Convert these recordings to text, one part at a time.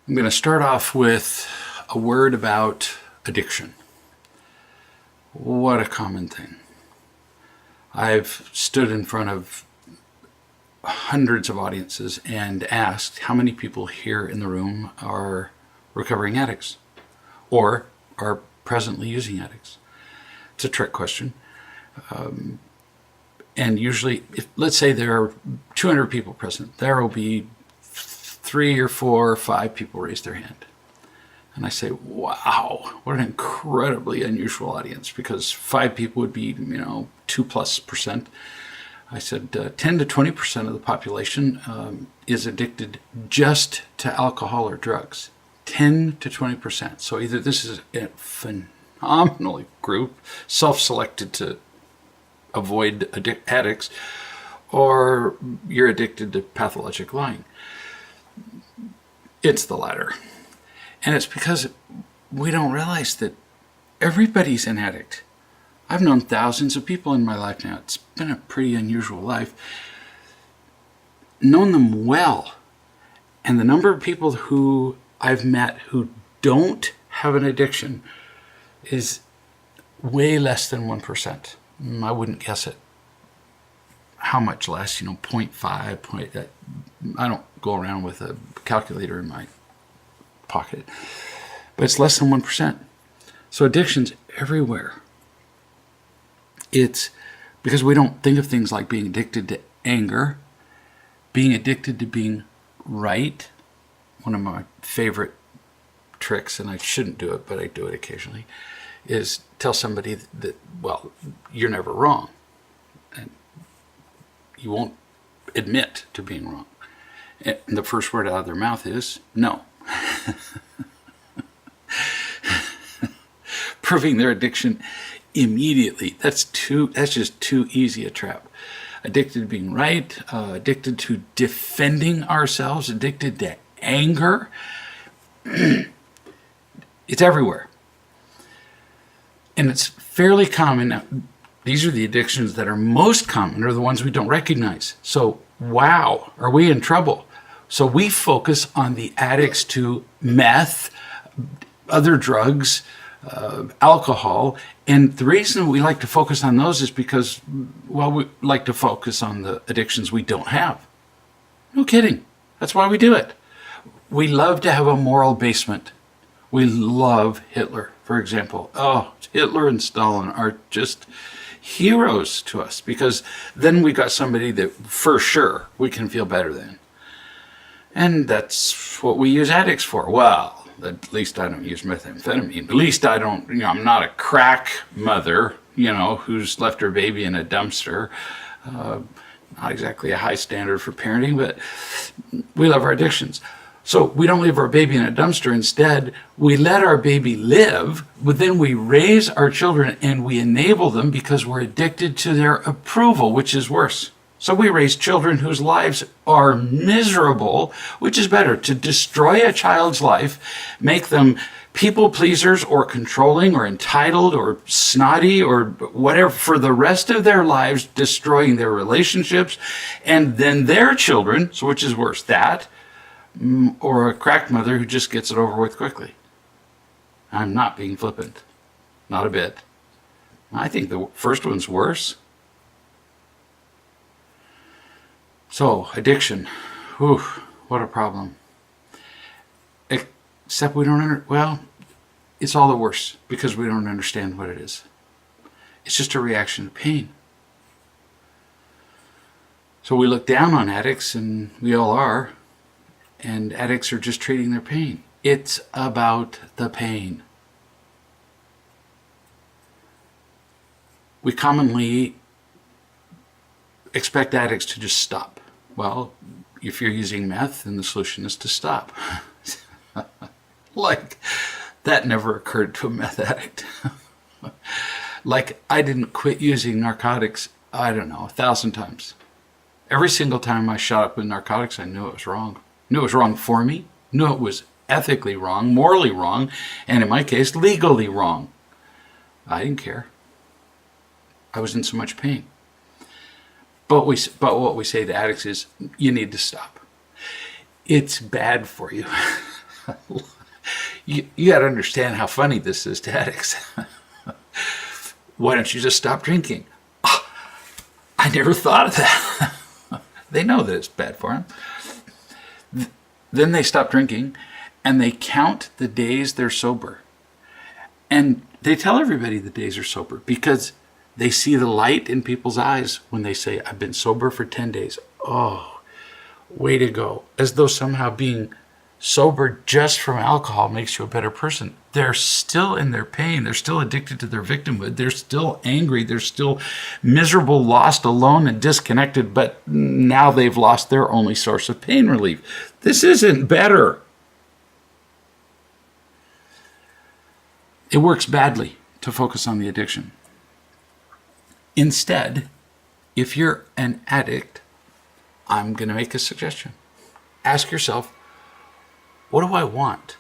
I'm going to start off with a word about addiction. What a common thing. I've stood in front of hundreds of audiences and asked how many people here in the room are recovering addicts or are presently using addicts. It's a trick question. And usually, let's say there are 200 people present, there will be 3 or 4 or 5 people raise their hand. And I say, wow, what an incredibly unusual audience, because 5 people would be, 2+%. I said 10 to 20% of the population is addicted just to alcohol or drugs. 10 to 20%. So either this is a phenomenal group, self-selected to avoid addicts, or you're addicted to pathologic lying. It's the latter. And it's because we don't realize that everybody's an addict. I've known thousands of people in my life now. It's been a pretty unusual life. Known them well. And the number of people who I've met who don't have an addiction is way less than 1%. I wouldn't guess it. How much less? 0.5. I don't go around with a calculator in my pocket. But it's less than 1%. So addiction's everywhere. It's because we don't think of things like being addicted to anger, being addicted to being right. One of my favorite tricks, and I shouldn't do it, but I do it occasionally, is tell somebody that, well, you're never wrong. And you won't admit to being wrong. And the first word out of their mouth is no. Proving their addiction immediately. That's just too easy a trap. Addicted to being right, addicted to defending ourselves, addicted to anger. It's everywhere. And it's fairly common. Now, these are the addictions that are most common, are the ones we don't recognize. So, wow, are we in trouble? So we focus on the addicts to meth, other drugs, alcohol. And the reason we like to focus on those is because, well, we like to focus on the addictions we don't have. No kidding. That's why we do it. We love to have a moral basement. We love Hitler, for example. Oh, Hitler and Stalin are just heroes to us, because then we got somebody that for sure we can feel better than. And that's what we use addicts for. Well, at least I don't use methamphetamine. At least I don't, I'm not a crack mother, who's left her baby in a dumpster. Not exactly a high standard for parenting, but we love our addictions. So we don't leave our baby in a dumpster. Instead, we let our baby live, but then we raise our children and we enable them because we're addicted to their approval, which is worse. So we raise children whose lives are miserable, which is better, to destroy a child's life, make them people pleasers or controlling or entitled or snotty or whatever for the rest of their lives, destroying their relationships, and then their children, so which is worse, that or a crack mother who just gets it over with quickly. I'm not being flippant. Not a bit. I think the first one's worse. So, addiction. Whew, what a problem. Except we don't it's all the worse because we don't understand what it is. It's just a reaction to pain. So we look down on addicts, and we all are, and addicts are just treating their pain. It's about the pain. We commonly expect addicts to just stop. Well, if you're using meth, then the solution is to stop. Like, that never occurred to a meth addict. Like, I didn't quit using narcotics, 1,000 times. Every single time I shot up with narcotics, I knew it was wrong. Knew it was wrong for me, knew it was ethically wrong, morally wrong, and in my case, legally wrong. I didn't care. I was in so much pain. But what we say to addicts is, you need to stop. It's bad for you. You got to understand how funny this is to addicts. Why don't you just stop drinking? Oh, I never thought of that. They know that it's bad for them. Then they stop drinking and they count the days they're sober. And they tell everybody the days are sober because they see the light in people's eyes when they say, I've been sober for 10 days. Oh, way to go. As though somehow being sober just from alcohol makes you a better person. They're still in their pain. They're still addicted to their victimhood. They're still angry. They're still miserable, lost, alone, and disconnected. But now they've lost their only source of pain relief. This isn't better. It works badly to focus on the addiction. Instead, if you're an addict, I'm going to make a suggestion. Ask yourself, what do I want?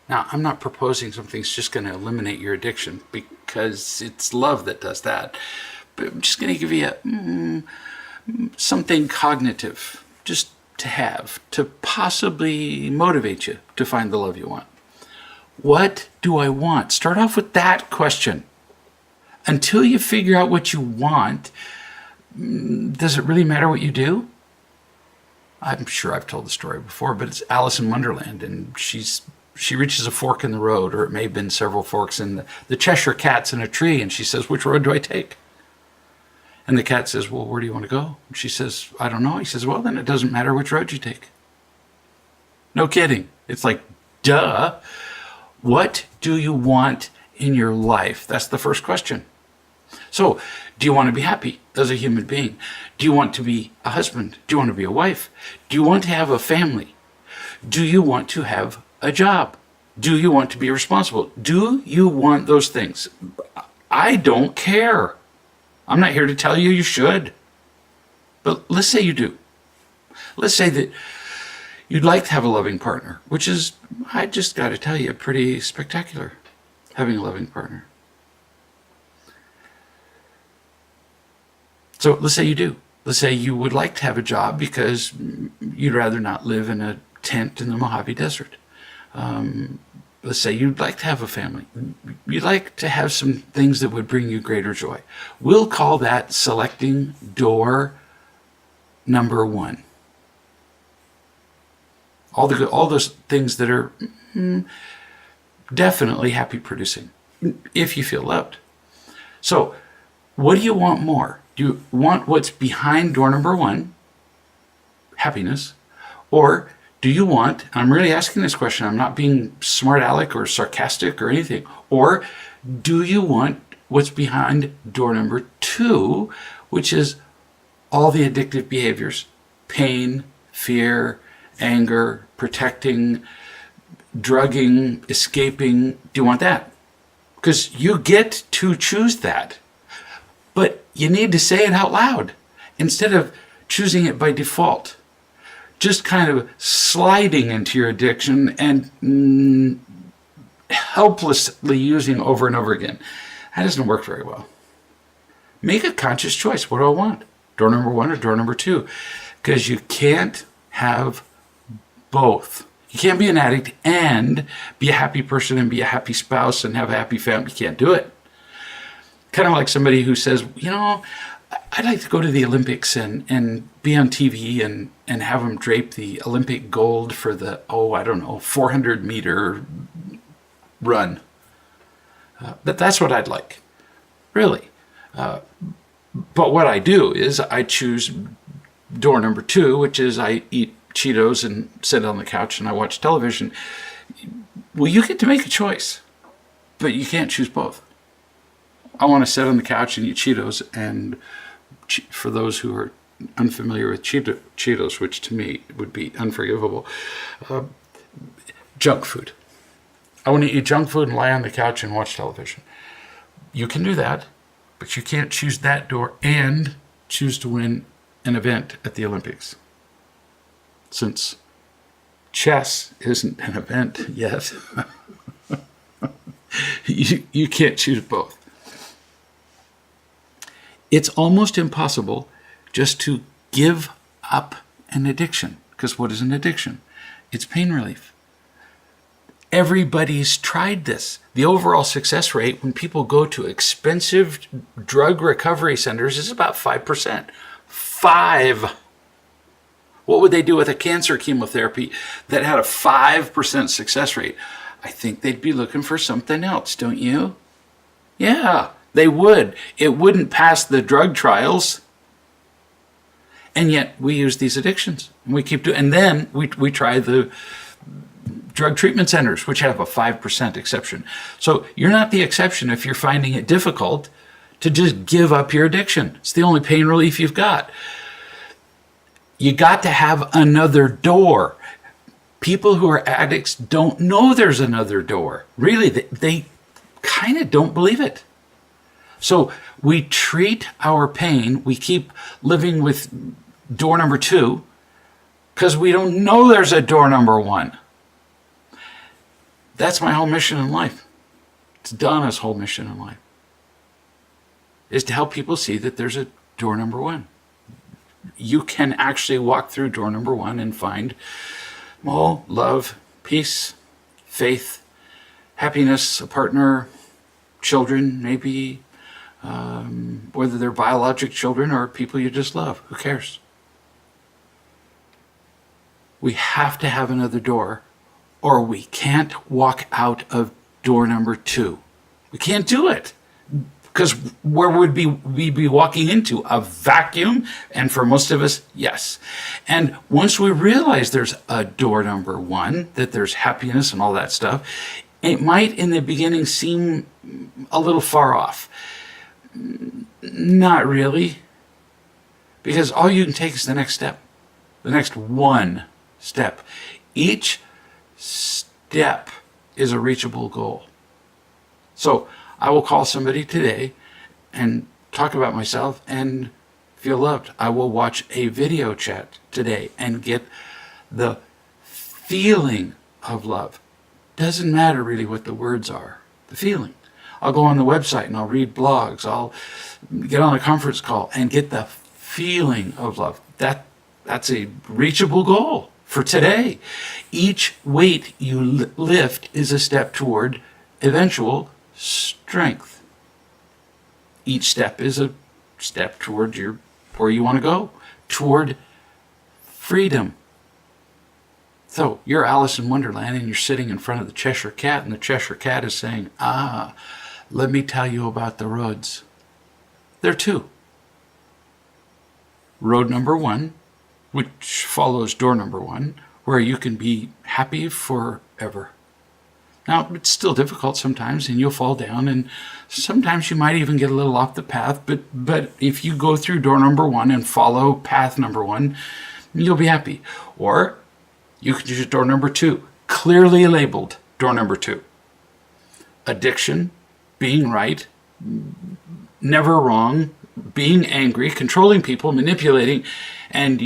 Now, I'm not proposing something's just going to eliminate your addiction because it's love that does that. But I'm just going to give you something cognitive just to have, to possibly motivate you to find the love you want. What do I want? Start off with that question. Until you figure out what you want, does it really matter what you do? I'm sure I've told the story before, but it's Alice in Wonderland, and she reaches a fork in the road, or it may have been several forks, and the Cheshire Cat's in a tree, and she says, which road do I take? And the cat says, well, where do you want to go? And she says, I don't know. He says, well, then it doesn't matter which road you take. No kidding. It's like, duh. What do you want in your life? That's the first question. So, do you want to be happy as a human being? Do you want to be a husband? Do you want to be a wife? Do you want to have a family? Do you want to have a job? Do you want to be responsible? Do you want those things? I don't care. I'm not here to tell you you should. But let's say you do. Let's say that you'd like to have a loving partner, which is, I just got to tell you, pretty spectacular, having a loving partner. So let's say you do. Let's say you would like to have a job because you'd rather not live in a tent in the Mojave Desert. Let's say you'd like to have a family. You'd like to have some things that would bring you greater joy. We'll call that selecting door number one. All those things that are definitely happy producing, if you feel loved. So, what do you want more? Do you want what's behind door number one, happiness, or do you want, I'm really asking this question, I'm not being smart aleck or sarcastic or anything, or do you want what's behind door number two, which is all the addictive behaviors, pain, fear, anger, protecting, drugging, escaping? Do you want that? Because you get to choose that. But you need to say it out loud instead of choosing it by default. Just kind of sliding into your addiction and helplessly using over and over again. That doesn't work very well. Make a conscious choice. What do I want? Door number one or door number two? Because you can't have both. You can't be an addict and be a happy person and be a happy spouse and have a happy family. You can't do it. Kind of like somebody who says, I'd like to go to the Olympics and be on TV and have them drape the Olympic gold for the, 400 meter run. But that's what I'd like, really. But what I do is I choose door number two, which is I eat Cheetos and sit on the couch and I watch television. Well, you get to make a choice, but you can't choose both. I want to sit on the couch and eat Cheetos, and for those who are unfamiliar with Cheetos, which to me would be unforgivable, junk food. I want to eat junk food and lie on the couch and watch television. You can do that, but you can't choose that door and choose to win an event at the Olympics. Since chess isn't an event yet, you can't choose both. It's almost impossible just to give up an addiction. Because what is an addiction? It's pain relief. Everybody's tried this. The overall success rate when people go to expensive drug recovery centers is about 5%. 5. What would they do with a cancer chemotherapy that had a 5% success rate? I think they'd be looking for something else, don't you? Yeah, they would. It wouldn't pass the drug trials. And yet we use these addictions. And we keep doing, and then we try the drug treatment centers, which have a 5% exception. So you're not the exception if you're finding it difficult to just give up your addiction. It's the only pain relief you've got. You got to have another door. People who are addicts don't know there's another door. Really, they kind of don't believe it. So we treat our pain, we keep living with door number 2 because we don't know there's a door number 1. That's my whole mission in life. It's Donna's whole mission in life, is to help people see that there's a door number 1. You can actually walk through door number 1 and find, well, love, peace, faith, happiness, a partner, children, maybe, whether they're biologic children or people you just love. Who cares? We have to have another door, or we can't walk out of door number 2. We can't do it. Because where would we be walking into? A vacuum? And for most of us, yes. And once we realize there's a door number 1, that there's happiness and all that stuff, it might in the beginning seem a little far off. Not really. Because all you can take is the next step. The next one step. Each step is a reachable goal. So I will call somebody today and talk about myself and feel loved. I will watch a video chat today and get the feeling of love. Doesn't matter really what the words are, the feeling. I'll go on the website and I'll read blogs. I'll get on a conference call and get the feeling of love. That's a reachable goal for today. Each weight you lift is a step toward eventual strength. Each step is a step toward where you want to go, toward freedom. So you're Alice in Wonderland and you're sitting in front of the Cheshire Cat, and the Cheshire Cat is saying, let me tell you about the roads. There are 2. Road number 1, which follows door number 1, where you can be happy forever. Now, it's still difficult sometimes, and you'll fall down, and sometimes you might even get a little off the path, but if you go through door number 1 and follow path number 1, you'll be happy. Or you can choose door number 2, clearly labeled door number 2. Addiction, being right, never wrong, being angry, controlling people, manipulating, and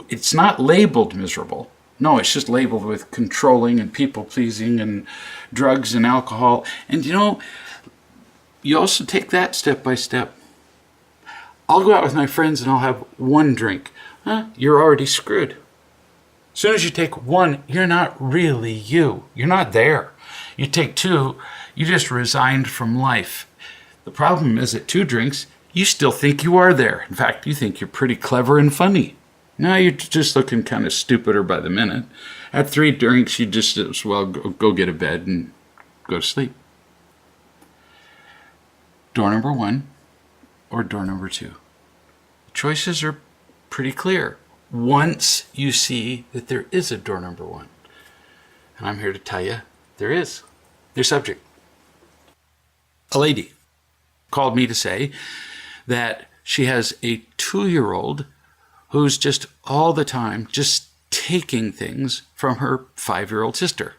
it's not labeled miserable. No, it's just labeled with controlling and people-pleasing and drugs and alcohol. And you also take that step by step. I'll go out with my friends and I'll have 1 drink. You're already screwed. As soon as you take 1, you're not really you. You're not there. You take 2, you just resigned from life. The problem is at 2 drinks, you still think you are there. In fact, you think you're pretty clever and funny. Now you're just looking kind of stupider by the minute. At 3 drinks, you just as well go get a bed and go to sleep. Door number 1 or door number 2. Choices are pretty clear once you see that there is a door number 1. And I'm here to tell you there is. Your subject. A lady called me to say that she has a 2-year-old who's just all the time just taking things from her 5-year-old sister.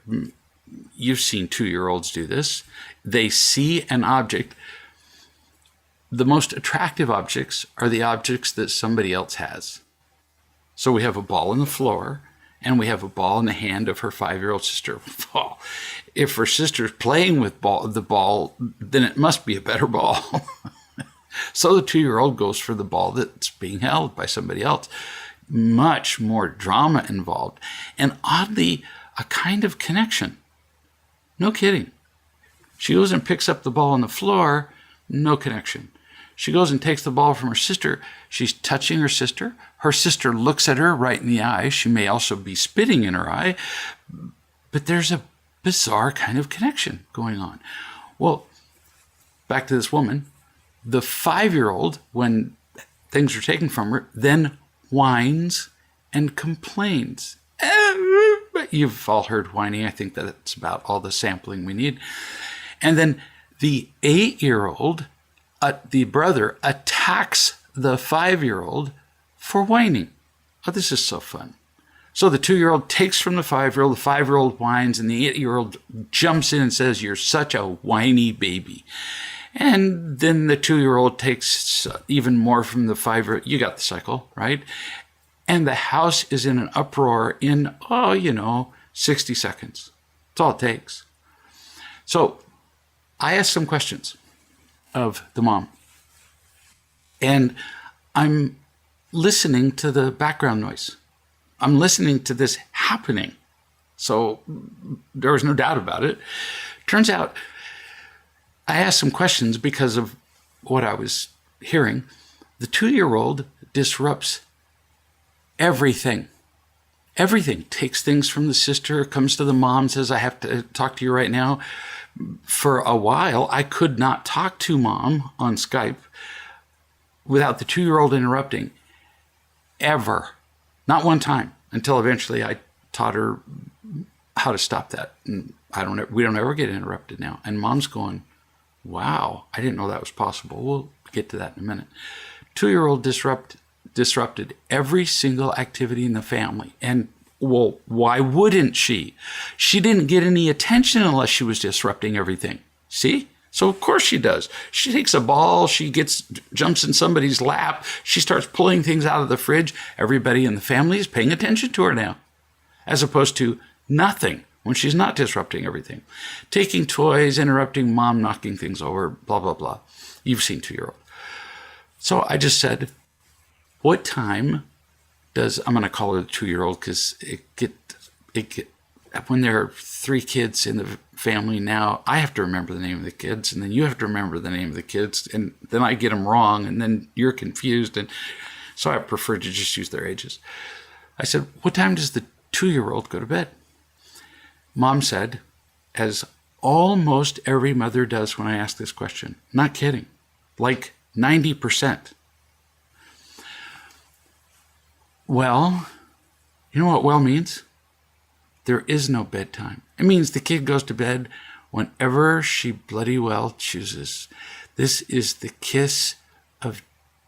You've seen 2-year-olds do this. They see an object. The most attractive objects are the objects that somebody else has. So we have a ball on the floor, and we have a ball in the hand of her 5-year-old sister. Well, if her sister's playing with the ball, then it must be a better ball. So the 2-year-old goes for the ball that's being held by somebody else. Much more drama involved. And oddly, a kind of connection. No kidding. She goes and picks up the ball on the floor. No connection. She goes and takes the ball from her sister. She's touching her sister. Her sister looks at her right in the eye. She may also be spitting in her eye. But there's a bizarre kind of connection going on. Well, back to this woman. The 5-year-old, when things are taken from her, then whines and complains. You've all heard whining. I think that's about all the sampling we need. And then the 8-year-old, the brother, attacks the 5-year-old for whining. Oh, this is so fun. So the 2-year-old takes from the 5-year-old, the 5-year-old whines, and the 8-year-old jumps in and says, "You're such a whiny baby." And then the 2-year-old takes even more from the 5-year-old. You got the cycle, right? And the house is in an uproar in, 60 seconds. That's all it takes. So I asked some questions of the mom. And I'm listening to the background noise. I'm listening to this happening. So there was no doubt about it. Turns out I asked some questions because of what I was hearing. The 2-year-old disrupts everything. Everything. Takes things from the sister, comes to the mom, says, "I have to talk to you right now." For a while, I could not talk to mom on Skype without the 2-year-old interrupting. Ever. Not one time. Until eventually I taught her how to stop that. And we don't ever get interrupted now. And mom's going, "Wow, I didn't know that was possible." We'll get to that in a minute. 2-year-old disrupted every single activity in the family. And well, why wouldn't she? She didn't get any attention unless she was disrupting everything. See? So of course she does. She takes a ball, jumps in somebody's lap, she starts pulling things out of the fridge. Everybody in the family is paying attention to her now, as opposed to nothing when she's not disrupting everything. Taking toys, interrupting mom, knocking things over, blah, blah, blah. You've seen 2-year-old. So I just said, what time I'm going to call her the 2-year-old because when there are 3 kids in the family now, I have to remember the name of the kids, and then you have to remember the name of the kids, and then I get them wrong, and then you're confused, and so I prefer to just use their ages. I said, what time does the 2-year-old go to bed? Mom said, as almost every mother does when I ask this question. Not kidding. Like 90%. Well, you know what well means? There is no bedtime. It means the kid goes to bed whenever she bloody well chooses. This is the kiss of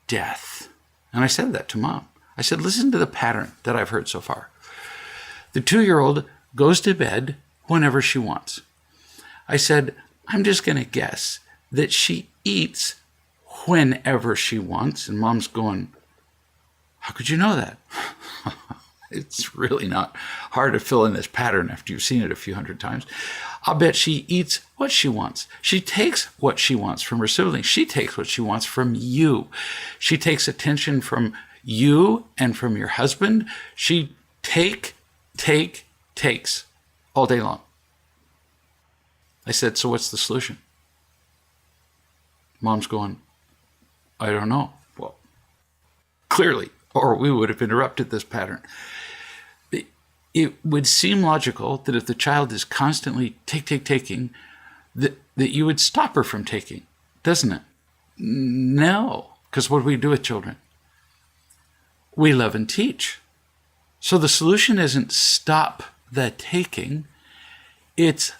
death. And I said that to mom. I said, listen to the pattern that I've heard so far. The 2-year-old goes to bed whenever she wants. I said, I'm just going to guess that she eats whenever she wants. And mom's going, how could you know that? It's really not hard to fill in this pattern after you've seen it a few hundred times. I'll bet she eats what she wants. She takes what she wants from her siblings. She takes what she wants from you. She takes attention from you and from your husband. She takes all day long. I said, so what's the solution? Mom's going, I don't know. Well, clearly, or we would have interrupted this pattern. It would seem logical that if the child is constantly taking, that you would stop her from taking, doesn't it? No, because what do we do with children? We love and teach. So the solution isn't stop the taking, it's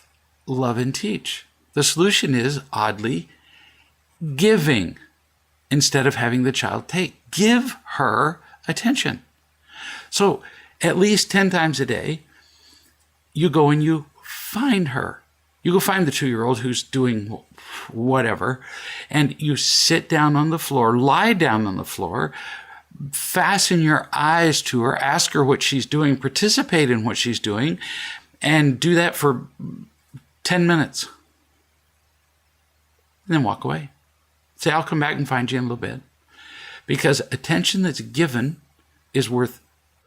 love and teach. The solution is, oddly, giving instead of having the child take. Give her attention. So at least 10 times a day, you go and you find her. You go find the 2-year-old who's doing whatever, and you sit down on the floor, lie down on the floor, fasten your eyes to her, ask her what she's doing, participate in what she's doing, and do that for 10 minutes. And then walk away. Say, I'll come back and find you in a little bit. Because attention that's given is worth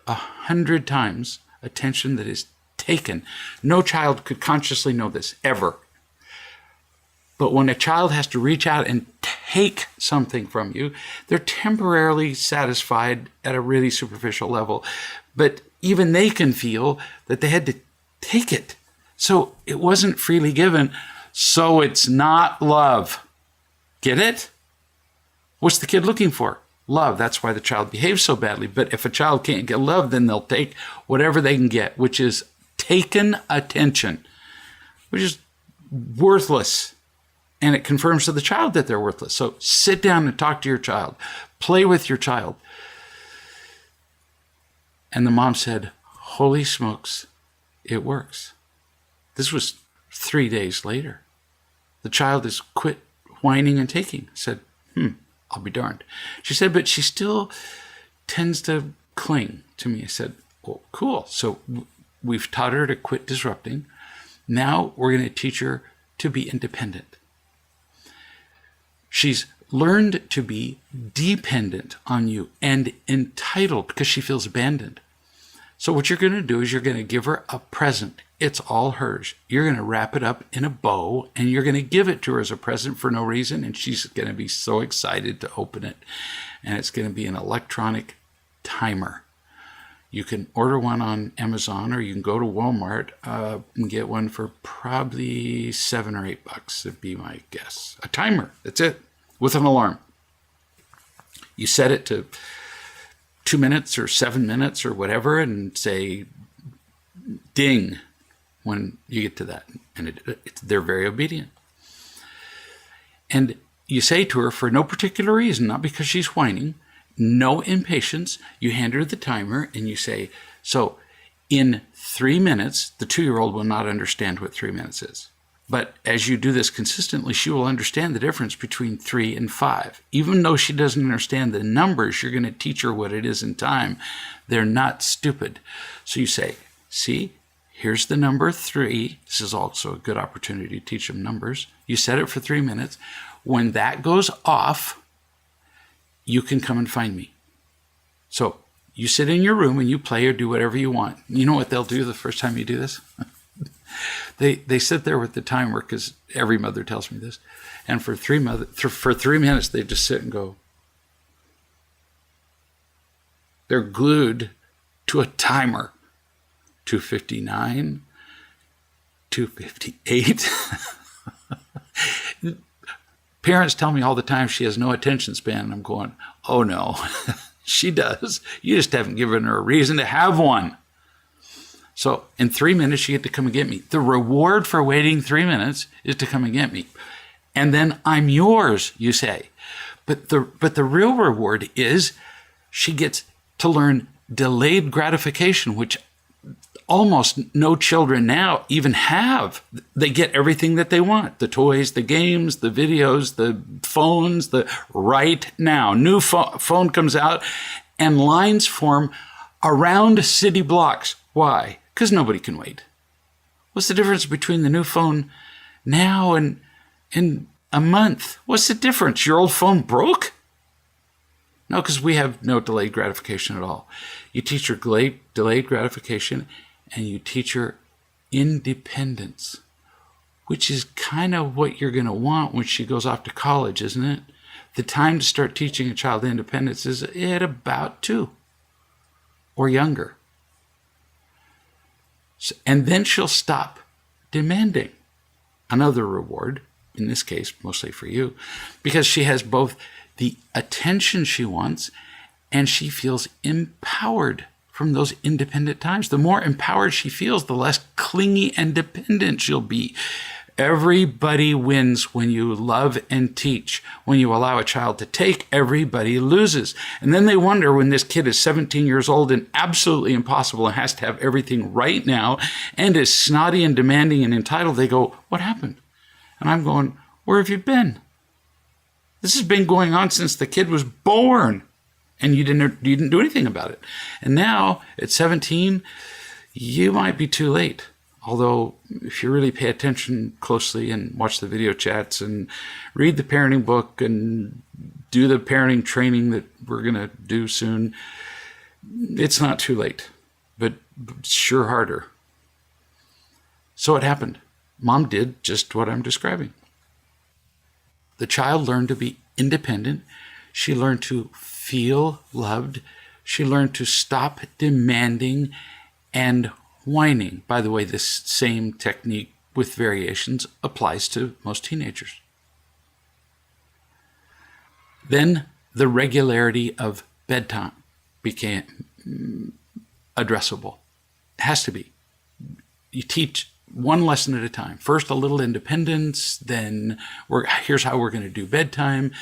100 times attention that is taken. No child could consciously know this, ever. But when a child has to reach out and take something from you, they're temporarily satisfied at a really superficial level. But even they can feel that they had to take it. So it wasn't freely given. So it's not love. Get it? What's the kid looking for? Love. That's why the child behaves so badly. But if a child can't get love, then they'll take whatever they can get, which is taken attention, which is worthless. And it confirms to the child that they're worthless. So sit down and talk to your child. Play with your child. And the mom said, holy smokes, it works. This was 3 days later. The child has quit whining and taking. I said, I'll be darned. She said, but she still tends to cling to me. I said, well, cool. So we've taught her to quit disrupting. Now we're going to teach her to be independent. She's learned to be dependent on you and entitled because she feels abandoned. So what you're going to do is you're going to give her a present. It's all hers. You're going to wrap it up in a bow and you're going to give it to her as a present for no reason. And she's going to be so excited to open it. And it's going to be an electronic timer. You can order one on Amazon or you can go to Walmart and get one for probably $7 or $8, would be my guess. A timer, that's it, with an alarm. You set it to 2 minutes or 7 minutes or whatever and say ding when you get to that. And they're very obedient. And you say to her for no particular reason, not because she's whining, no impatience, you hand her the timer and you say, so in 3 minutes, the 2-year-old will not understand what 3 minutes is. But as you do this consistently, she will understand the difference between 3 and 5. Even though she doesn't understand the numbers, you're going to teach her what it is in time. They're not stupid. So you say, see, here's the number 3. This is also a good opportunity to teach them numbers. You set it for 3 minutes. When that goes off, you can come and find me. So you sit in your room and you play or do whatever you want. You know what they'll do the first time you do this? They sit there with the timer, because every mother tells me this. And for 3 minutes, they just sit and go. They're glued to a timer. 2:59, 2:58. Parents tell me all the time she has no attention span. And I'm going, oh no, she does. You just haven't given her a reason to have one. So in 3 minutes, you get to come and get me. The reward for waiting 3 minutes is to come and get me. And then I'm yours, you say. But the real reward is she gets to learn delayed gratification, which almost no children now even have. They get everything that they want. The toys, the games, the videos, the phones, the right now. New phone comes out and lines form around city blocks. Why? Because nobody can wait. What's the difference between the new phone now and in a month? What's the difference? Your old phone broke? No, because we have no delayed gratification at all. You teach her delayed gratification and you teach her independence, which is kind of what you're going to want when she goes off to college, isn't it? The time to start teaching a child independence is at about 2 or younger. And then she'll stop demanding another reward, in this case, mostly for you, because she has both the attention she wants and she feels empowered from those independent times. The more empowered she feels, the less clingy and dependent she'll be. Everybody wins when you love and teach. When you allow a child to take, everybody loses. And then they wonder when this kid is 17 years old and absolutely impossible and has to have everything right now and is snotty and demanding and entitled, they go, what happened? And I'm going, where have you been? This has been going on since the kid was born and you didn't do anything about it. And now at 17, you might be too late. Although, if you really pay attention closely and watch the video chats and read the parenting book and do the parenting training that we're going to do soon, it's not too late, but sure harder. So it happened. Mom did just what I'm describing. The child learned to be independent. She learned to feel loved. She learned to stop demanding and whining. By the way, this same technique with variations applies to most teenagers. Then the regularity of bedtime became addressable. It has to be. You teach one lesson at a time. First, a little independence, then here's how we're going to do bedtime.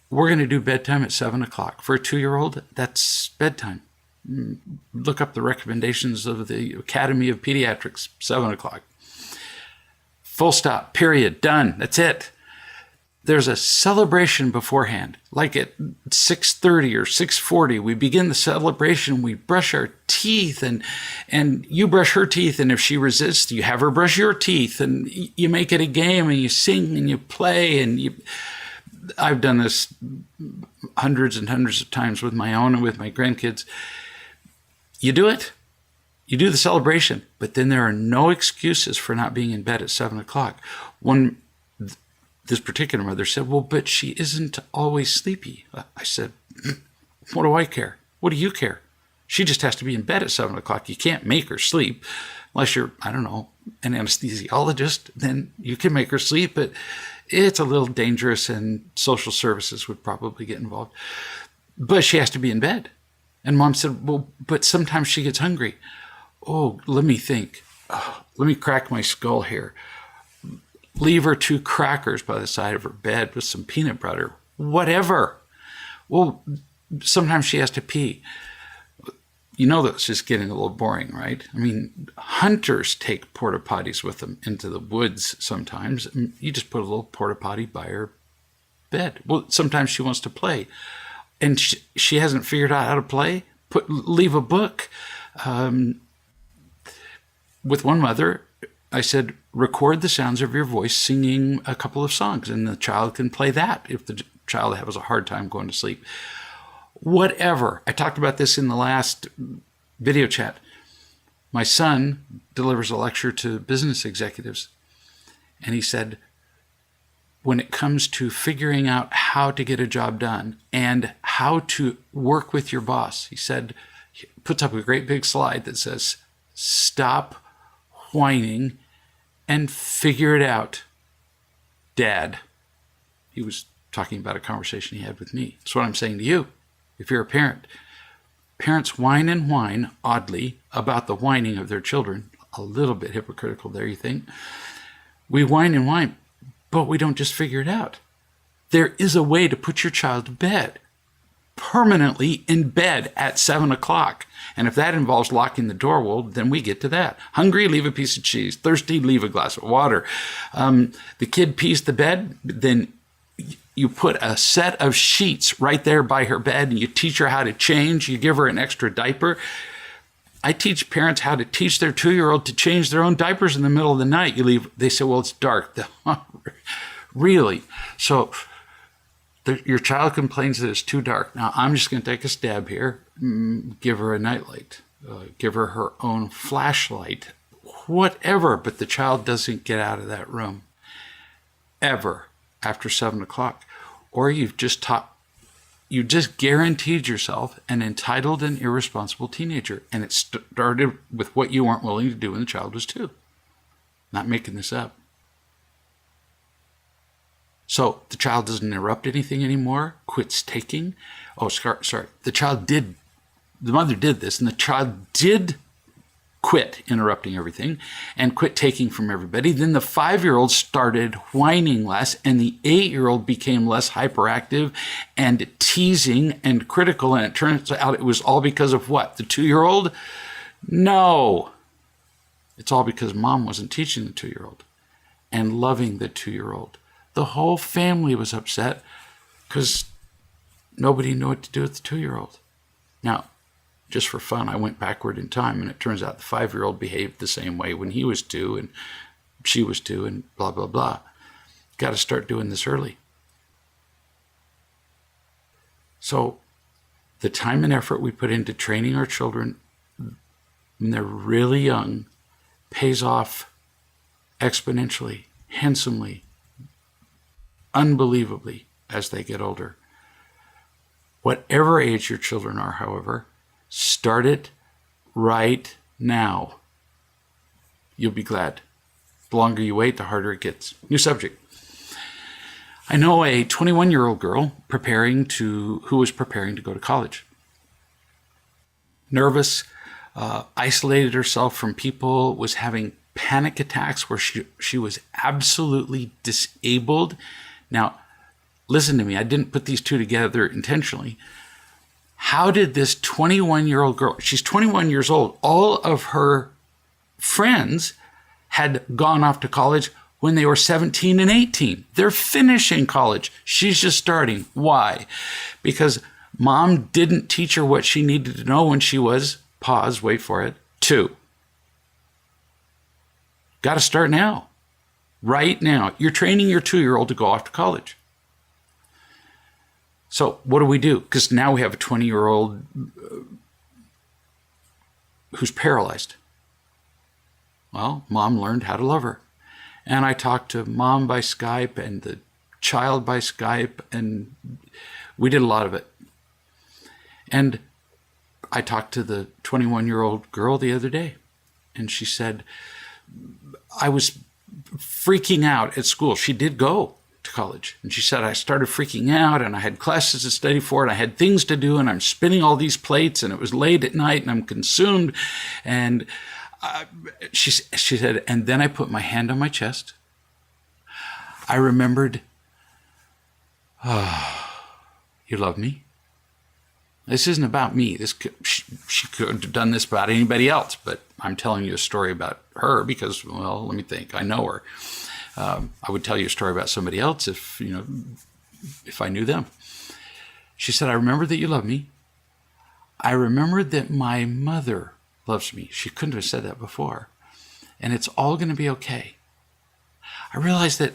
We're going to do bedtime at 7 o'clock. For a 2-year-old, that's bedtime. Look up the recommendations of the Academy of Pediatrics, 7 o'clock. Full stop, period, done, that's it. There's a celebration beforehand, like at 6:30 or 6:40, we begin the celebration, we brush our teeth, and you brush her teeth, and if she resists, you have her brush your teeth, and you make it a game, and you sing, and you play, and I've done this hundreds and hundreds of times with my own and with my grandkids. You do it. You do the celebration, but then there are no excuses for not being in bed at 7 o'clock. This particular mother said, well, but she isn't always sleepy. I said, what do I care? What do you care? She just has to be in bed at 7 o'clock. You can't make her sleep unless you're, I don't know, an anesthesiologist. Then you can make her sleep, but it's a little dangerous and social services would probably get involved. But she has to be in bed. And Mom said, well, but sometimes she gets hungry. Oh, let me think. Let me crack my skull here. Leave her 2 crackers by the side of her bed with some peanut butter, whatever. Well, sometimes she has to pee. You know that's just getting a little boring, right? I mean, hunters take porta potties with them into the woods sometimes. You just put a little porta potty by her bed. Well, sometimes she wants to play, and she hasn't figured out how to play. Leave a book. With one mother, I said, record the sounds of your voice singing a couple of songs, and the child can play that if the child has a hard time going to sleep. Whatever. I talked about this in the last video chat. My son delivers a lecture to business executives, and he said, when it comes to figuring out how to get a job done and how to work with your boss, he said, he puts up a great big slide that says, stop whining and figure it out, Dad. He was talking about a conversation he had with me. That's what I'm saying to you. If you're a parent, parents whine and whine, oddly, about the whining of their children. A little bit hypocritical there, you think? We whine and whine, but we don't just figure it out. There is a way to put your child to bed, permanently in bed at 7 o'clock. And if that involves locking the door, well, then we get to that. Hungry, leave a piece of cheese. Thirsty, leave a glass of water. The kid pees the bed, then you put a set of sheets right there by her bed, and you teach her how to change. You give her an extra diaper. I teach parents how to teach their 2-year-old to change their own diapers in the middle of the night. They say, well, it's dark. Really? So your child complains that it's too dark. Now, I'm just going to take a stab here. Give her a nightlight. Give her her own flashlight. Whatever, but the child doesn't get out of that room ever after 7 o'clock. Or you just guaranteed yourself an entitled and irresponsible teenager. And it started with what you weren't willing to do when the child was 2. Not making this up. So the child doesn't interrupt anything anymore, quits taking. Oh, sorry. The mother did this, and the child did quit interrupting everything and quit taking from everybody. Then the 5-year-old started whining less, and the 8-year-old became less hyperactive and teasing and critical. And it turns out it was all because of what? The 2-year-old? No. It's all because mom wasn't teaching the 2-year-old and loving the 2-year-old. The whole family was upset because nobody knew what to do with the 2-year-old. Now, just for fun, I went backward in time, and it turns out the 5-year-old behaved the same way when he was 2 and she was 2 and blah, blah, blah. Got to start doing this early. So the time and effort we put into training our children when they're really young pays off exponentially, handsomely, unbelievably as they get older. Whatever age your children are, however, start it right now. You'll be glad. The longer you wait, the harder it gets. New subject. I know a 21-year-old girl who was preparing to go to college. Nervous, isolated herself from people, was having panic attacks where she was absolutely disabled. Now, listen to me, I didn't put these two together intentionally. How did this 21-year-old girl, she's 21 years old, all of her friends had gone off to college when they were 17 and 18. They're finishing college. She's just starting. Why? Because mom didn't teach her what she needed to know when she was, pause, wait for it, 2. Got to start now. Right now. You're training your 2-year-old to go off to college. So what do? Because now we have a 20-year-old who's paralyzed. Well, mom learned how to love her. And I talked to mom by Skype and the child by Skype, and we did a lot of it. And I talked to the 21-year-old girl the other day, and she said, I was freaking out at school. She did go to college. And she said, I started freaking out, and I had classes to study for, and I had things to do, and I'm spinning all these plates, and it was late at night, and I'm consumed. And she said, and then I put my hand on my chest. I remembered, you love me? This isn't about me. She could have done this about anybody else, but I'm telling you a story about her because, well, let me think. I know her. I would tell you a story about somebody else if I knew them. She said, I remember that you love me. I remembered that my mother loves me. She couldn't have said that before. And it's all going to be okay. I realized that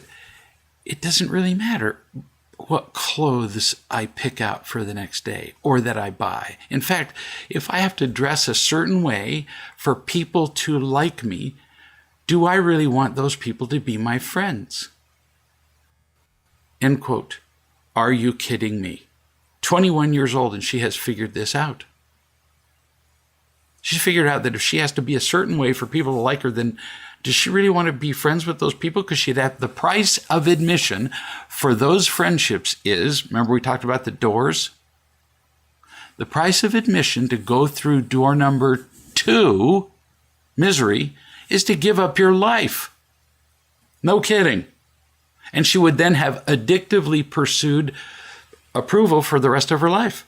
it doesn't really matter what clothes I pick out for the next day or that I buy. In fact, if I have to dress a certain way for people to like me, do I really want those people to be my friends? End quote. Are you kidding me? 21 years old and she has figured this out. She's figured out that if she has to be a certain way for people to like her, then does she really want to be friends with those people? Because she'd have the price of admission for those friendships is, remember we talked about the doors? The price of admission to go through door number 2, misery, is to give up your life. No kidding. And she would then have addictively pursued approval for the rest of her life.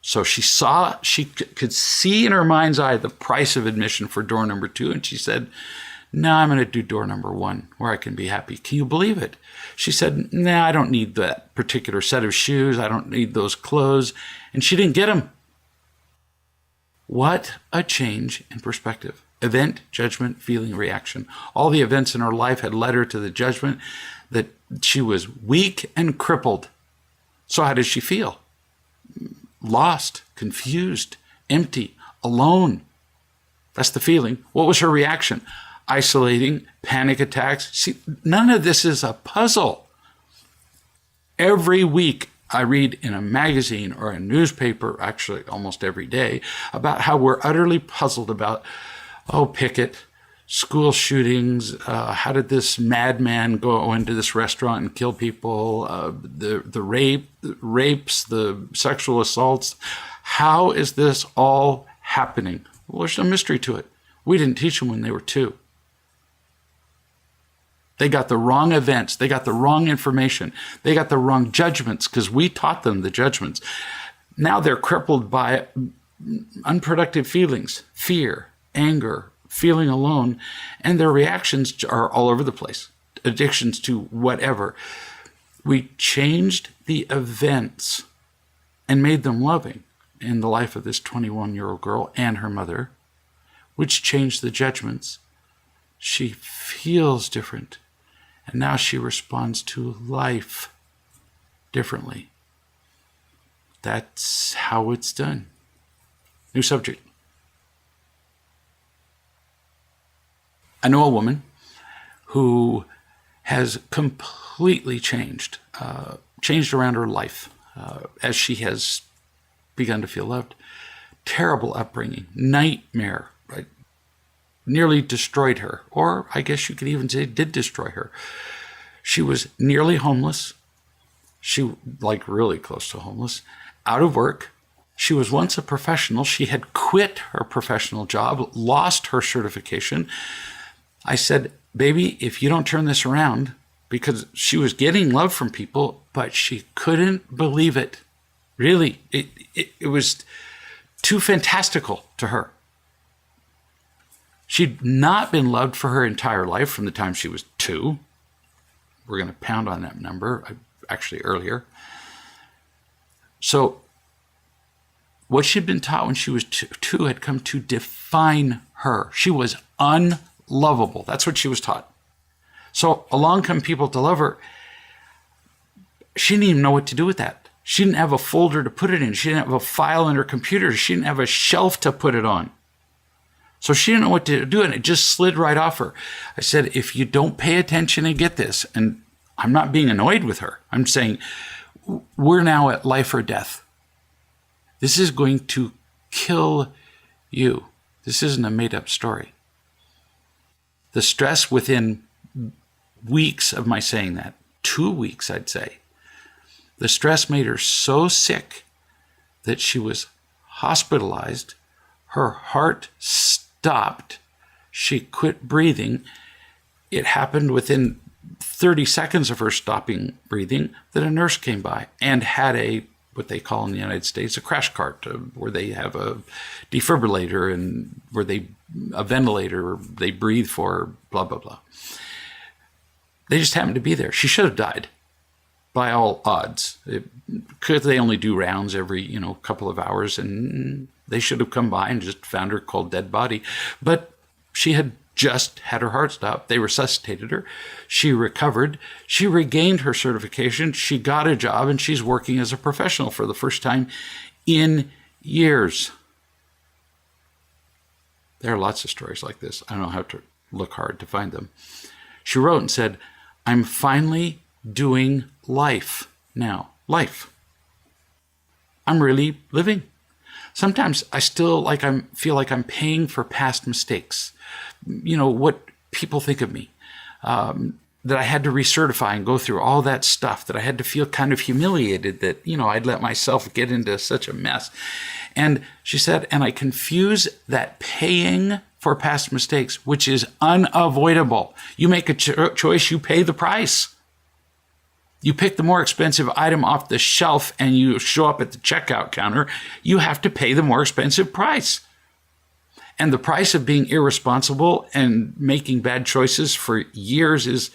So she could see in her mind's eye the price of admission for door number 2. And she said, no, I'm going to do door number 1 where I can be happy. Can you believe it? She said, no, I don't need that particular set of shoes. I don't need those clothes. And she didn't get them. What a change in perspective. Event, judgment, feeling, reaction. All the events in her life had led her to the judgment that she was weak and crippled. So how did she feel? Lost, confused, empty, alone. That's the feeling. What was her reaction? Isolating, panic attacks. See, none of this is a puzzle. Every week I read in a magazine or a newspaper, actually almost every day, about how we're utterly puzzled about, pick it, school shootings, how did this madman go into this restaurant and kill people, the rapes, the sexual assaults. How is this all happening? Well, there's no mystery to it. We didn't teach them when they were 2. They got the wrong events. They got the wrong information. They got the wrong judgments because we taught them the judgments. Now they're crippled by unproductive feelings, fear, anger, feeling alone, and their reactions are all over the place. Addictions to whatever. We changed the events and made them loving in the life of this 21-year-old girl and her mother, which changed the judgments. She feels different, and now she responds to life differently. That's how it's done. New subject. I know a woman who has completely changed around her life as she has begun to feel loved. Terrible upbringing, nightmare, right? Nearly destroyed her, or I guess you could even say did destroy her. She was nearly homeless. She, like really close to homeless, out of work. She was once a professional. She had quit her professional job, lost her certification. I said, baby, if you don't turn this around, because she was getting love from people, but she couldn't believe it. Really, it was too fantastical to her. She'd not been loved for her entire life from the time she was 2. We're going to pound on that number, actually earlier. So what she'd been taught when she was 2 had come to define her. She was unlovable. That's what she was taught. So along come people to love her. She didn't even know what to do with that. She didn't have a folder to put it in. She didn't have a file in her computer. She didn't have a shelf to put it on. So she didn't know what to do, and it just slid right off her. I said, if you don't pay attention and get this, and I'm not being annoyed with her. I'm saying we're now at life or death. This is going to kill you. This isn't a made-up story. The stress within weeks of my saying that, 2 weeks, I'd say, the stress made her so sick that she was hospitalized. Her heart stopped. She quit breathing. It happened within 30 seconds of her stopping breathing that a nurse came by and had what they call in the United States, a crash cart, where they have a defibrillator and a ventilator they breathe for, blah, blah, blah. They just happened to be there. She should have died by all odds. Because they only do rounds every, couple of hours, and they should have come by and just found her cold, dead body. But she had just had her heart stop. They resuscitated her. She recovered. She regained her certification. She got a job, and she's working as a professional for the first time in years. There are lots of stories like this. I don't have to look hard to find them. She wrote and said, I'm finally doing life now. Life. I'm really living. Sometimes I still feel like I'm paying for past mistakes. What people think of me. That I had to recertify and go through all that stuff, that I had to feel kind of humiliated that, I'd let myself get into such a mess. And she said, and I confuse that paying for past mistakes, which is unavoidable. You make a choice, you pay the price. You pick the more expensive item off the shelf and you show up at the checkout counter, you have to pay the more expensive price. And the price of being irresponsible and making bad choices for years is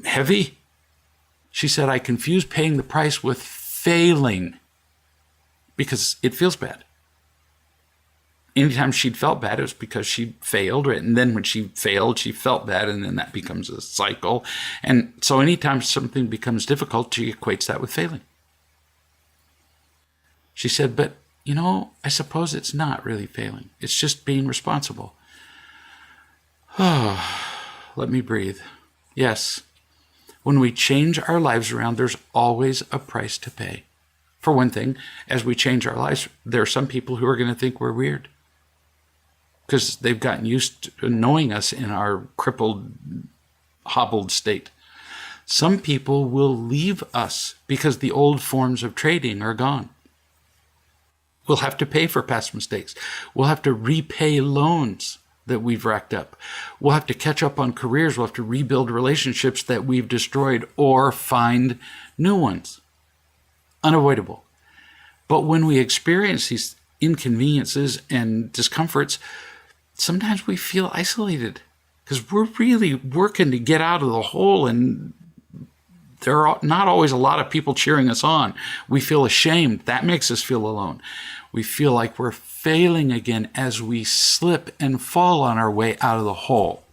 heavy. She said, I confuse paying the price with failing because it feels bad. Anytime she'd felt bad, it was because she failed, right? And then when she failed, she felt bad, and then that becomes a cycle. And so anytime something becomes difficult, she equates that with failing. She said, but I suppose it's not really failing. It's just being responsible. Oh, let me breathe. Yes, when we change our lives around, there's always a price to pay. For one thing, as we change our lives, there are some people who are going to think we're weird because they've gotten used to knowing us in our crippled, hobbled state. Some people will leave us because the old forms of trading are gone. We'll have to pay for past mistakes. We'll have to repay loans that we've racked up. We'll have to catch up on careers. We'll have to rebuild relationships that we've destroyed or find new ones. Unavoidable. But when we experience these inconveniences and discomforts, sometimes we feel isolated because we're really working to get out of the hole, and there are not always a lot of people cheering us on. We feel ashamed. That makes us feel alone. We feel like we're failing again as we slip and fall on our way out of the hole.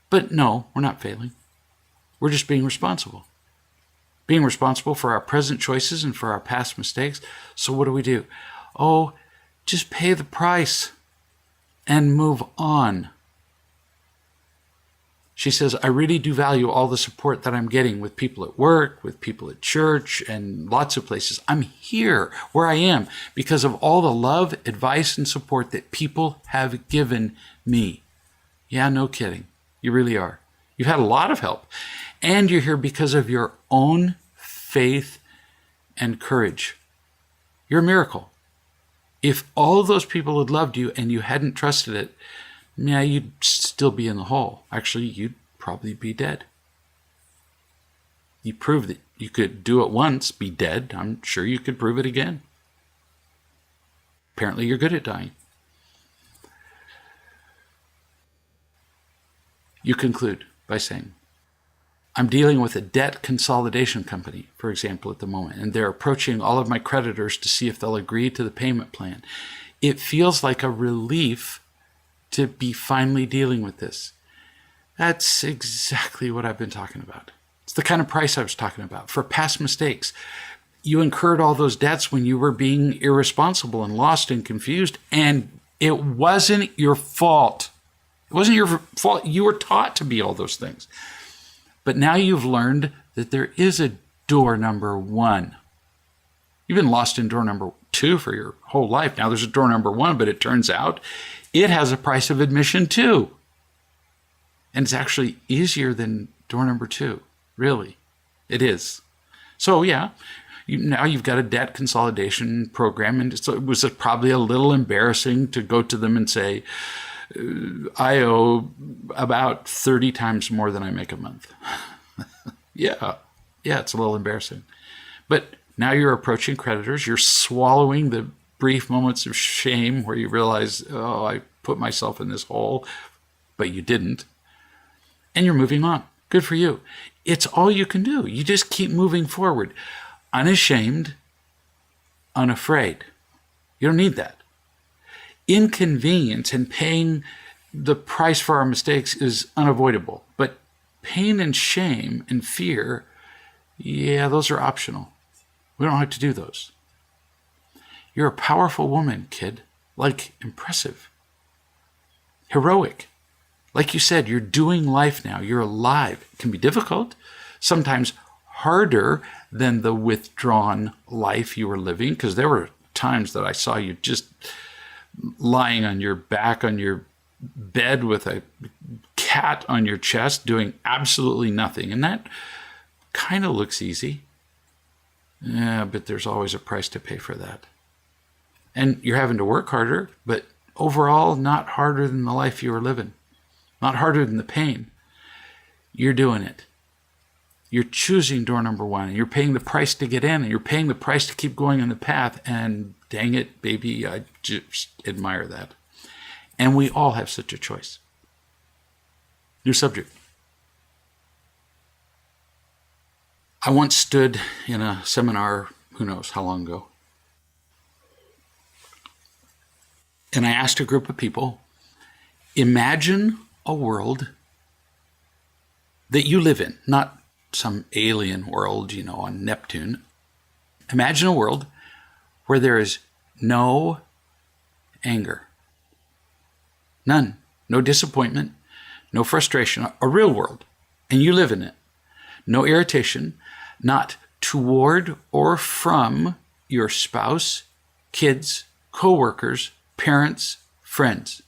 But no, we're not failing. We're just being responsible. Being responsible for our present choices and for our past mistakes. So what do? Oh, just pay the price and move on. She says, I really do value all the support that I'm getting with people at work, with people at church, and lots of places. I'm here where I am because of all the love, advice, and support that people have given me. Yeah, no kidding. You really are. You've had a lot of help. And you're here because of your own faith and courage. You're a miracle. If all of those people had loved you and you hadn't trusted it, yeah, you'd still be in the hole. Actually, you'd probably be dead. You proved that you could do it once, be dead. I'm sure you could prove it again. Apparently, you're good at dying. You conclude by saying, I'm dealing with a debt consolidation company, for example, at the moment, and they're approaching all of my creditors to see if they'll agree to the payment plan. It feels like a relief to be finally dealing with this. That's exactly what I've been talking about. It's the kind of price I was talking about for past mistakes. You incurred all those debts when you were being irresponsible and lost and confused, and it wasn't your fault. It wasn't your fault. You were taught to be all those things. But now you've learned that there is a door number 1. You've been lost in door number 2 for your whole life. Now there's a door number 1, but it turns out it has a price of admission too. And it's actually easier than door number 2. Really, it is. So yeah, now you've got a debt consolidation program, and so it was probably a little embarrassing to go to them and say, I owe about 30 times more than I make a month. Yeah, it's a little embarrassing. But now you're approaching creditors. You're swallowing the brief moments of shame where you realize, oh, I put myself in this hole, but you didn't. And you're moving on. Good for you. It's all you can do. You just keep moving forward. Unashamed, unafraid. You don't need that. Inconvenience and paying the price for our mistakes is unavoidable. But pain and shame and fear, yeah, those are optional. We don't have to do those. You're a powerful woman, kid. Like, impressive. Heroic. Like you said, you're doing life now. You're alive. It can be difficult, sometimes harder than the withdrawn life you were living, because there were times that I saw you just lying on your back on your bed with a cat on your chest doing absolutely nothing. And that kind of looks easy. Yeah, but there's always a price to pay for that. And you're having to work harder, but overall, not harder than the life you were living. Not harder than the pain. You're doing it. You're choosing door number 1, and you're paying the price to get in, and you're paying the price to keep going on the path. And dang it, baby, I just admire that. And we all have such a choice. New subject. I once stood in a seminar, who knows how long ago, and I asked a group of people, imagine a world that you live in, not some alien world, on Neptune. Imagine a world where there is no anger. None. No disappointment, no frustration, a real world, and you live in it. No irritation, not toward or from your spouse, kids, co-workers, parents, friends.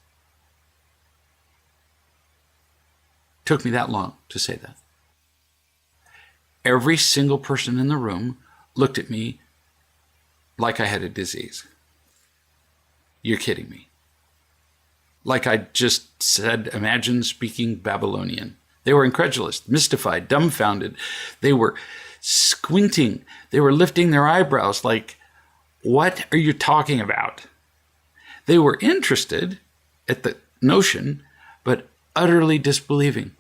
Took me that long to say that. Every single person in the room looked at me like I had a disease. You're kidding me. Like I just said, imagine speaking Babylonian. They were incredulous, mystified, dumbfounded. They were squinting. They were lifting their eyebrows like, what are you talking about? They were interested at the notion, but utterly disbelieving.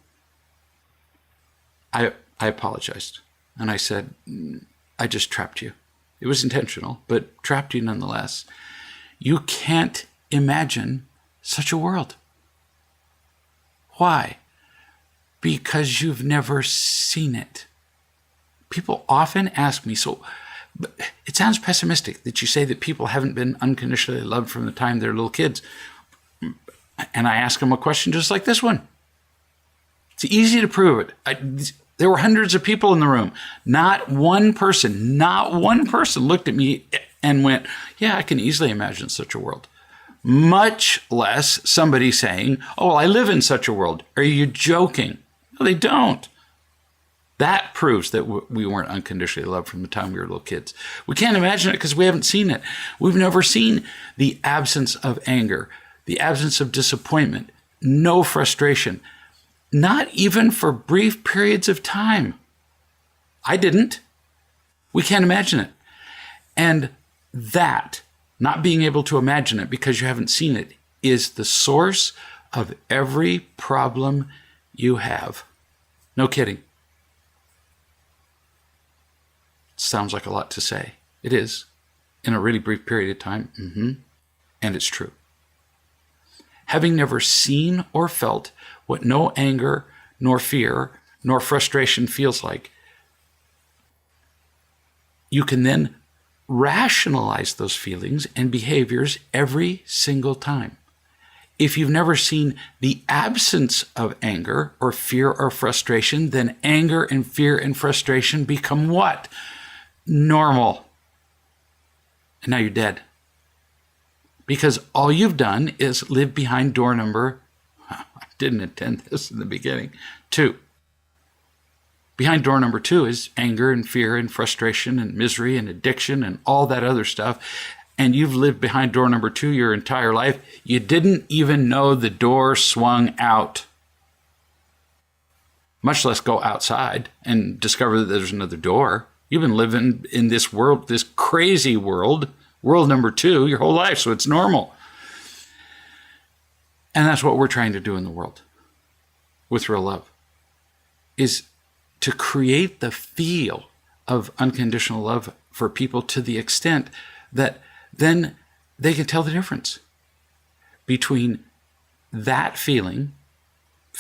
I apologized, and I said, I just trapped you. It was intentional, but trapped you nonetheless. You can't imagine such a world. Why? Because you've never seen it. People often ask me, so it sounds pessimistic that you say that people haven't been unconditionally loved from the time they're little kids. And I ask them a question just like this one. It's easy to prove it. There were hundreds of people in the room. Not one person looked at me and went, yeah, I can easily imagine such a world. Much less somebody saying, oh, well, I live in such a world. Are you joking? No, they don't. That proves that we weren't unconditionally loved from the time we were little kids. We can't imagine it because we haven't seen it. We've never seen the absence of anger, the absence of disappointment, no frustration, not even for brief periods of time. I didn't. We can't imagine it. And that, not being able to imagine it because you haven't seen it, is the source of every problem you have. No kidding. Sounds like a lot to say. It is, in a really brief period of time. And it's true. Having never seen or felt what no anger, nor fear, nor frustration feels like, you can then rationalize those feelings and behaviors every single time. If you've never seen the absence of anger or fear or frustration, then anger and fear and frustration become what? Normal. And now you're dead. Because all you've done is live behind door number, I didn't intend this in the beginning, 2. Behind door number 2 is anger and fear and frustration and misery and addiction and all that other stuff. And you've lived behind door number 2 your entire life. You didn't even know the door swung out, much less go outside and discover that there's another door. You've been living in this world, this crazy world number 2, your whole life, so it's normal. And that's what we're trying to do in the world with real love, is to create the feel of unconditional love for people to the extent that then they can tell the difference between that feeling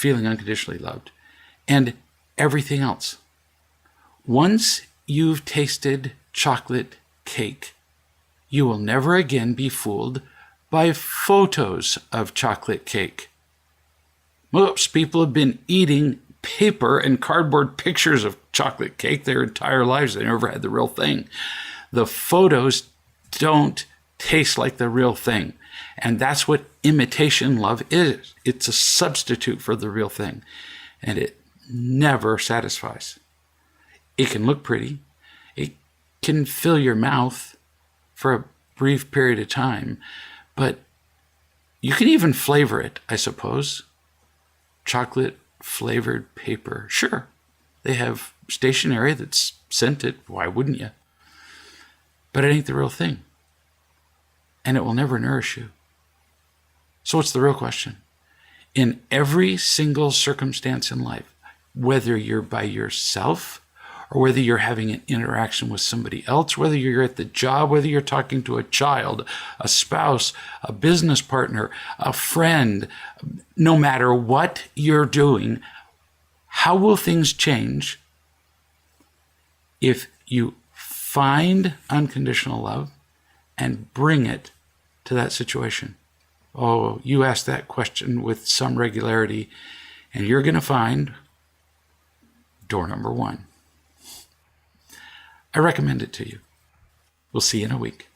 unconditionally loved, and everything else. Once you've tasted chocolate cake, you will never again be fooled by photos of chocolate cake. Most people have been eating paper and cardboard pictures of chocolate cake their entire lives. They never had the real thing. The photos don't taste like the real thing. And that's what imitation love is. It's a substitute for the real thing. And it never satisfies. It can look pretty. It can fill your mouth for a brief period of time, but you can even flavor it, I suppose. Chocolate flavored paper. Sure, they have stationery that's scented. Why wouldn't you? But it ain't the real thing. And it will never nourish you. So what's the real question? In every single circumstance in life, whether you're by yourself or whether you're having an interaction with somebody else, whether you're at the job, whether you're talking to a child, a spouse, a business partner, a friend, no matter what you're doing, how will things change if you find unconditional love and bring it to that situation? Oh, you ask that question with some regularity, and you're going to find door number 1. I recommend it to you. We'll see you in a week.